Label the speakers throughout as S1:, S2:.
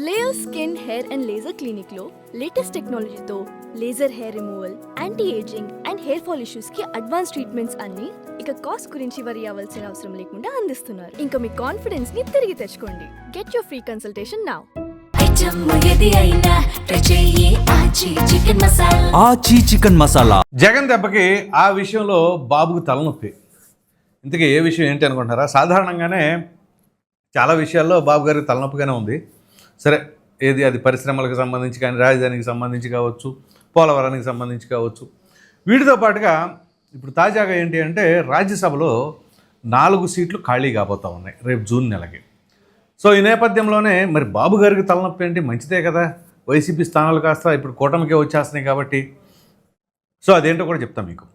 S1: Layer skin hair and laser clinic లో latest టెక్నాలజీతో laser hair removal, anti ageing and hair fall issues కి advance treatments అన్ని ఇక cost గురించి వరి అవ్వాల్సిన అవసరం లేకుండా అందిస్తున్నారు. ఇంకా మీ కాన్ఫిడెన్స్ ని తిరిగి తెచ్చుకోండి. Get your free consultation now.
S2: ఆచి చికెన్ మసాలా.
S3: జగన్ దెబ్బకి ఆ విషయంలో బాబుకు తలనొప్పి. ఇంతకీ ఏ విషయం ఏంటి అనుకుంటారా? సాధారణంగానే చాలా విషయాల్లో బాబు గారికి తలనొప్పిగానే ఉంది. సరే, ఏది అది పరిశ్రమలకు సంబంధించి కానీ, రాజధానికి సంబంధించి కావచ్చు, పోలవరానికి సంబంధించి కావచ్చు. వీటితో పాటుగా ఇప్పుడు తాజాగా ఏంటి అంటే రాజ్యసభలో 4 సీట్లు ఖాళీ కాబోతూ ఉన్నాయి రేపు జూన్ నెలకి. సో ఈ నేపథ్యంలోనే మరి బాబు గారికి తలనొప్పి ఏంటి? మంచిదే కదా, వైసీపీ స్థానాలు కాస్త ఇప్పుడు కూటమికే వచ్చేస్తున్నాయి కాబట్టి. సో అదేంటో కూడా చెప్తాను మీకు.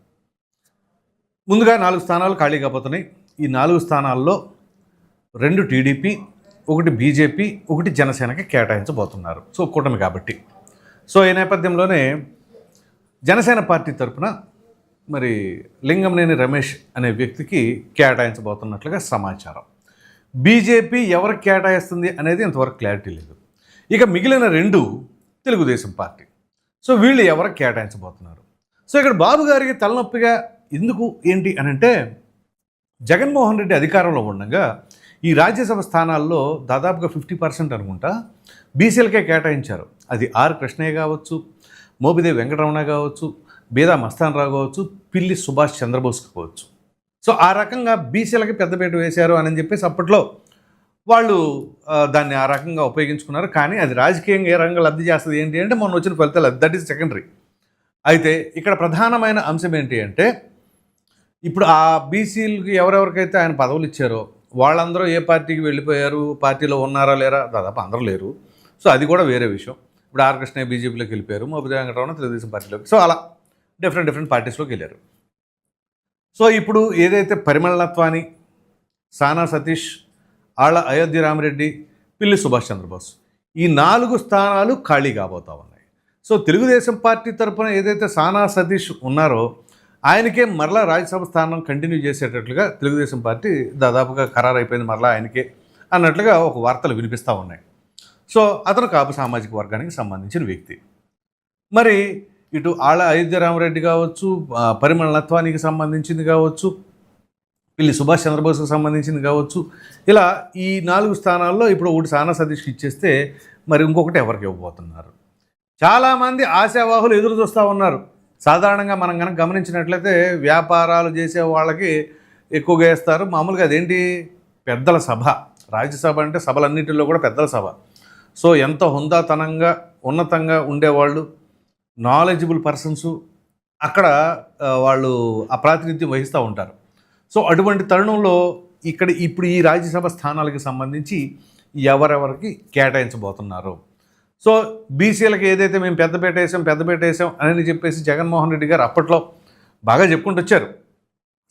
S3: ముందుగా 4 స్థానాలు ఖాళీ కాబోతున్నాయి. ఈ 4 స్థానాల్లో 2 టీడీపీ, 1 బీజేపీ, 1 జనసేనకి కేటాయించబోతున్నారు. సో కూటమి కాబట్టి. సో ఈ నేపథ్యంలోనే జనసేన పార్టీ తరఫున మరి లింగంనేని రమేష్ అనే వ్యక్తికి కేటాయించబోతున్నట్లుగా సమాచారం. బీజేపీ ఎవరికి కేటాయిస్తుంది అనేది ఇంతవరకు క్లారిటీ లేదు. ఇక మిగిలిన 2 తెలుగుదేశం పార్టీ. సో వీళ్ళు ఎవరికి కేటాయించబోతున్నారు? సో ఇక్కడ బాబు గారికి తలనొప్పిగా ఎందుకు ఏంటి అని అంటే, జగన్మోహన్ రెడ్డి అధికారంలో ఉండగా ఈ రాజ్యసభ స్థానాల్లో దాదాపుగా 50% అనుకుంటా బీసీలకే కేటాయించారు. అది ఆర్ కృష్ణయ్య కావచ్చు, మోపిదేవి వెంకటరమణ కావచ్చు, బీదా మస్తాన్ రావు కావచ్చు, పిల్లి సుభాష్ చంద్రబోస్ కావచ్చు. సో ఆ రకంగా బీసీలకి పెద్దపీట వేశారు అని చెప్పేసి అప్పట్లో వాళ్ళు దాన్ని ఆ రకంగా ఉపయోగించుకున్నారు. కానీ అది రాజకీయంగా ఏ రంగంలో లబ్ధి చేస్తుంది ఏంటి అంటే మొన్న వచ్చిన ఫలితాలు, దట్ ఈస్ సెకండరీ. అయితే ఇక్కడ ప్రధానమైన అంశం ఏంటి అంటే, ఇప్పుడు ఆ బీసీలకి ఎవరెవరికైతే ఆయన పదవులు ఇచ్చారో వాళ్ళందరూ ఏ పార్టీకి వెళ్ళిపోయారు, పార్టీలో ఉన్నారా లేరా? దాదాపు అందరూ లేరు. సో అది కూడా వేరే విషయం. ఇప్పుడు ఆర్ కృష్ణయ్య బీజేపీలోకి వెళ్ళిపోయారు, మోపిదేవి వెంకటరమణ తెలుగుదేశం పార్టీలోకి. సో అలా డిఫరెంట్ పార్టీస్లోకి వెళ్ళారు. సో ఇప్పుడు ఏదైతే పరిమళ నత్వాని, సానా సతీష్, ఆళ్ళ అయోధ్య రామిరెడ్డి, పిల్లి సుభాష్ చంద్రబోస్, ఈ 4 స్థానాలు ఖాళీ కాబోతా ఉన్నాయి. సో తెలుగుదేశం పార్టీ తరఫున ఏదైతే సానా సతీష్ ఉన్నారో ఆయనకే మరలా రాజ్యసభ స్థానం కంటిన్యూ చేసేటట్లుగా తెలుగుదేశం పార్టీ దాదాపుగా ఖరారు అయిపోయింది, మరలా ఆయనకే అన్నట్లుగా ఒక వార్తలు వినిపిస్తూ ఉన్నాయి. సో అతను కాపు సామాజిక వర్గానికి సంబంధించిన వ్యక్తి. మరి ఇటు ఆళ్ళ అయోధ్య రామరెడ్డి కావచ్చు, పరిమళ నత్వానికి సంబంధించింది కావచ్చు, పిల్లి సుభాష్ చంద్రబోస్కి సంబంధించింది కావచ్చు, ఇలా ఈ 4 స్థానాల్లో ఇప్పుడు ఒకటి సానా సతీష్కి ఇచ్చేస్తే మరి ఇంకొకటి ఎవరికి ఇవ్వబోతున్నారు? చాలామంది ఆశావాహులు ఎదురు చూస్తూ ఉన్నారు. సాధారణంగా మనం కనుక గమనించినట్లయితే వ్యాపారాలు చేసే వాళ్ళకి ఎక్కువగా వేస్తారు. మామూలుగా అదేంటి, పెద్దల సభ, రాజ్యసభ అంటే సభలన్నింటిలో కూడా పెద్దల సభ. సో ఎంత హుందాతనంగా ఉన్నతంగా ఉండేవాళ్ళు, నాలెడ్జబుల్ పర్సన్స్ అక్కడ వాళ్ళు ఆ ప్రాతినిధ్యం వహిస్తూ ఉంటారు. సో అటువంటి తరుణంలో ఇప్పుడు ఈ రాజ్యసభ స్థానాలకు సంబంధించి ఎవరెవరికి కేటాయించబోతున్నారు? సో బీసీలకు ఏదైతే మేము పెద్దపేట వేసాం అని చెప్పేసి జగన్మోహన్ రెడ్డి గారు అప్పట్లో బాగా చెప్పుకుంటూ వచ్చారు.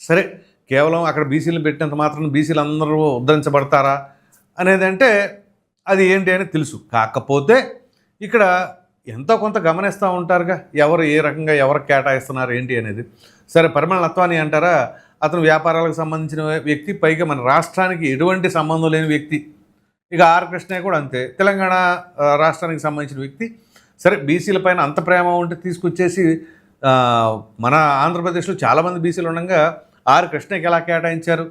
S3: సరే, కేవలం అక్కడ బీసీలు పెట్టినంత మాత్రం బీసీలు అందరూ ఉద్ధరించబడతారా అనేది అంటే అది ఏంటి అని తెలుసు. కాకపోతే ఇక్కడ ఎంతో కొంత గమనిస్తూ ఉంటారుగా, ఎవరు ఏ రకంగా ఎవరికి కేటాయిస్తున్నారు ఏంటి అనేది. సరే, పరిమళ నత్వాని అంటారా, అతను వ్యాపారాలకు సంబంధించిన వ్యక్తి, పైగా మన రాష్ట్రానికి ఎటువంటి సంబంధం లేని వ్యక్తి. ఇక ఆర్ కృష్ణయ్య కూడా అంతే, తెలంగాణ రాష్ట్రానికి సంబంధించిన వ్యక్తి. సరే, బీసీల పైన అంత ప్రేమ ఉంటే తీసుకొచ్చేసి మన ఆంధ్రప్రదేశ్లో చాలామంది బీసీలు ఉండగా ఆర్ కృష్ణయ్యకి ఎలా కేటాయించారు?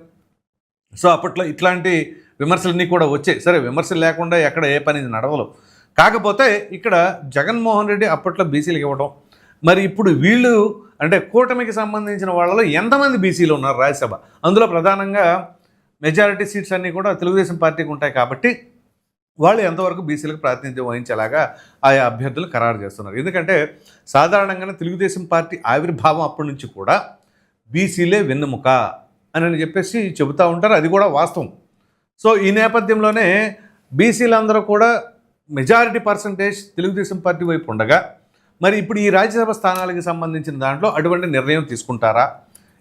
S3: సో అప్పట్లో ఇట్లాంటి విమర్శలన్నీ కూడా వచ్చాయి. సరే, విమర్శలు లేకుండా ఎక్కడ ఏ పని నడవలు. కాకపోతే ఇక్కడ జగన్మోహన్ రెడ్డి అప్పట్లో బీసీలకు ఇవ్వడం, మరి ఇప్పుడు వీళ్ళు అంటే కూటమికి సంబంధించిన వాళ్ళలో ఎంతమంది బీసీలు ఉన్నారు రాజ్యసభ? అందులో ప్రధానంగా మెజారిటీ సీట్స్ అన్నీ కూడా తెలుగుదేశం పార్టీకి ఉంటాయి కాబట్టి వాళ్ళు ఎంతవరకు బీసీలకు ప్రాతినిధ్యం వహించేలాగా ఆయా అభ్యర్థులు ఖరారు చేస్తున్నారు. ఎందుకంటే సాధారణంగానే తెలుగుదేశం పార్టీ ఆవిర్భావం అప్పటి నుంచి కూడా బీసీలే వెన్నెముక అని చెప్పేసి చెబుతూ ఉంటారు. అది కూడా వాస్తవం. సో ఈ నేపథ్యంలోనే బీసీలందరూ కూడా మెజారిటీ పర్సంటేజ్ తెలుగుదేశం పార్టీ వైపు ఉండగా మరి ఇప్పుడు ఈ రాజ్యసభ స్థానాలకు సంబంధించిన దాంట్లో అటువంటి నిర్ణయం తీసుకుంటారా,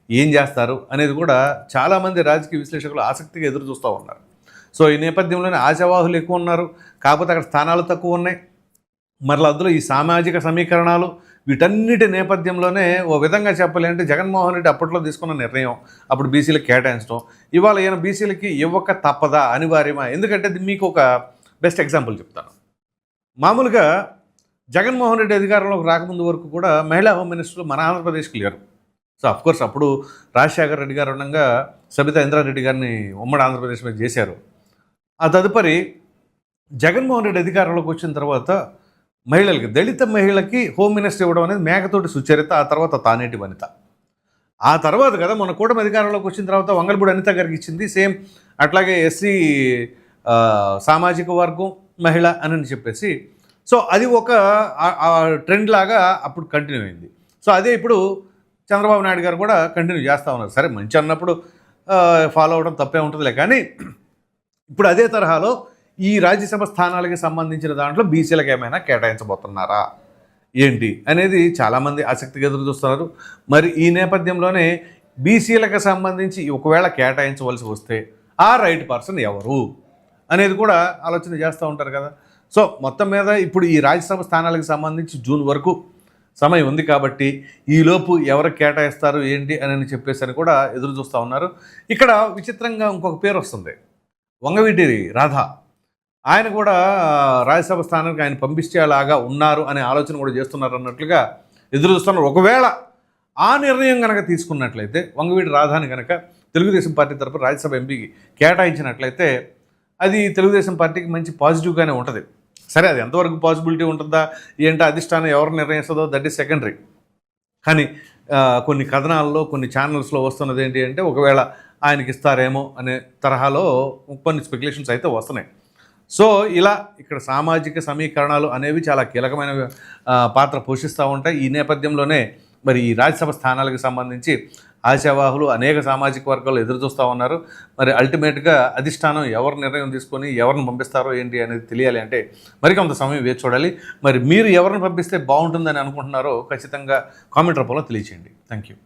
S3: ఏం చేస్తారు అనేది కూడా చాలామంది రాజకీయ విశ్లేషకులు ఆసక్తిగా ఎదురు చూస్తూ ఉన్నారు. సో ఈ నేపథ్యంలోనే ఆశావాహులు ఎక్కువ ఉన్నారు. కాకపోతే అక్కడ స్థానాలు తక్కువ ఉన్నాయి. మరలా అందులో ఈ సామాజిక సమీకరణాలు వీటన్నిటి నేపథ్యంలోనే ఓ విధంగా చెప్పాలంటే జగన్మోహన్ రెడ్డి అప్పట్లో తీసుకున్న నిర్ణయం, అప్పుడు బీసీలకు కేటాయించడం, ఇవాళ ఈయన బీసీలకి ఇవ్వక తప్పదా, అనివార్యమా? ఎందుకంటే మీకు ఒక బెస్ట్ ఎగ్జాంపుల్ చెప్తాను. మామూలుగా జగన్మోహన్ రెడ్డి అధికారంలోకి రాకముందు వరకు కూడా మహిళా హోమ్ మినిస్టర్లు మన ఆంధ్రప్రదేశ్కి లేరు. సో అఫ్కోర్స్ అప్పుడు రాజశేఖర రెడ్డి గారు ఉండగా సబితా ఇంద్రారెడ్డి గారిని ఉమ్మడి ఆంధ్రప్రదేశ్ మీద చేశారు. ఆ తదుపరి జగన్మోహన్ రెడ్డి అధికారంలోకి వచ్చిన తర్వాత మహిళలకి, దళిత మహిళకి హోమ్ మినిస్టర్ ఇవ్వడం అనేది మేకతోటి సుచరిత, ఆ తర్వాత తానేటి వనిత. ఆ తర్వాత కదా మన కూటమి అధికారంలోకి వచ్చిన తర్వాత వంగలపూడి అనిత గారికి ఇచ్చింది. సేమ్ అట్లాగే ఎస్సీ సామాజిక వర్గం మహిళ అని చెప్పేసి. సో అది ఒక ట్రెండ్ లాగా అప్పుడు కంటిన్యూ అయింది. సో అదే ఇప్పుడు చంద్రబాబు నాయుడు గారు కూడా కంటిన్యూ చేస్తూ ఉన్నారు. సరే మంచి అన్నప్పుడు ఫాలో అవ్వడం తప్పే ఉంటుందిలే, కానీ ఇప్పుడు అదే తరహాలో ఈ రాజ్యసభ స్థానాలకి సంబంధించిన దాంట్లో బీసీలకు ఏమైనా కేటాయించబోతున్నారా ఏంటి అనేది చాలామంది ఆసక్తిగా ఎదురు చూస్తున్నారు. మరి ఈ నేపథ్యంలోనే బీసీలకు సంబంధించి ఒకవేళ కేటాయించవలసి వస్తే ఆ రైట్ పర్సన్ ఎవరు అనేది కూడా ఆలోచన చేస్తూ ఉంటారు కదా. సో మొత్తం మీద ఇప్పుడు ఈ రాజ్యసభ స్థానాలకు సంబంధించి జూన్ వరకు సమయం ఉంది కాబట్టి ఈలోపు ఎవరికి కేటాయిస్తారు ఏంటి అని చెప్పేసి కూడా ఎదురు చూస్తూ ఉన్నారు. ఇక్కడ విచిత్రంగా ఇంకొక పేరు వస్తుంది, వంగవీటి రాధ. ఆయన కూడా రాజ్యసభ స్థానానికి ఆయన పంపించేలాగా ఉన్నారు అనే ఆలోచన కూడా చేస్తున్నారు అన్నట్లుగా ఎదురు చూస్తున్నారు. ఒకవేళ ఆ నిర్ణయం కనుక తీసుకున్నట్లయితే వంగవీటి రాధాని కనుక తెలుగుదేశం పార్టీ తరఫున రాజ్యసభ ఎంపీకి కేటాయించినట్లయితే అది తెలుగుదేశం పార్టీకి మంచి పాజిటివ్గానే ఉంటుంది. సరే అది ఎంతవరకు పాసిబిలిటీ ఉంటుందా ఏంటో అధిష్టానం ఎవరు నిర్ణయిస్తుందో దట్ ఈస్ సెకండరీ. కానీ కొన్ని కథనాల్లో కొన్ని ఛానల్స్లో వస్తున్నది ఏంటి అంటే ఒకవేళ ఆయనకి ఇస్తారేమో అనే తరహాలో కొన్ని స్పెక్యులేషన్స్ అయితే వస్తున్నాయి. సో ఇలా ఇక్కడ సామాజిక సమీకరణాలు అనేవి చాలా కీలకమైన పాత్ర పోషిస్తూ ఉంటాయి. ఈ నేపథ్యంలోనే మరి ఈ రాజ్యసభ స్థానాలకు సంబంధించి ఆశావాహులు అనేక సామాజిక వర్గాలు ఎదురు చూస్తూ ఉన్నారు. మరి అల్టిమేట్గా అధిష్టానం ఎవరు నిర్ణయం తీసుకొని ఎవరిని పంపిస్తారో ఏంటి అనేది తెలియాలి అంటే మరికొంత సమయం వేచి చూడాలి. మరి మీరు ఎవరిని పంపిస్తే బాగుంటుందని అనుకుంటున్నారో ఖచ్చితంగా కామెంట్ రూపంలో తెలియచేయండి. Thank you.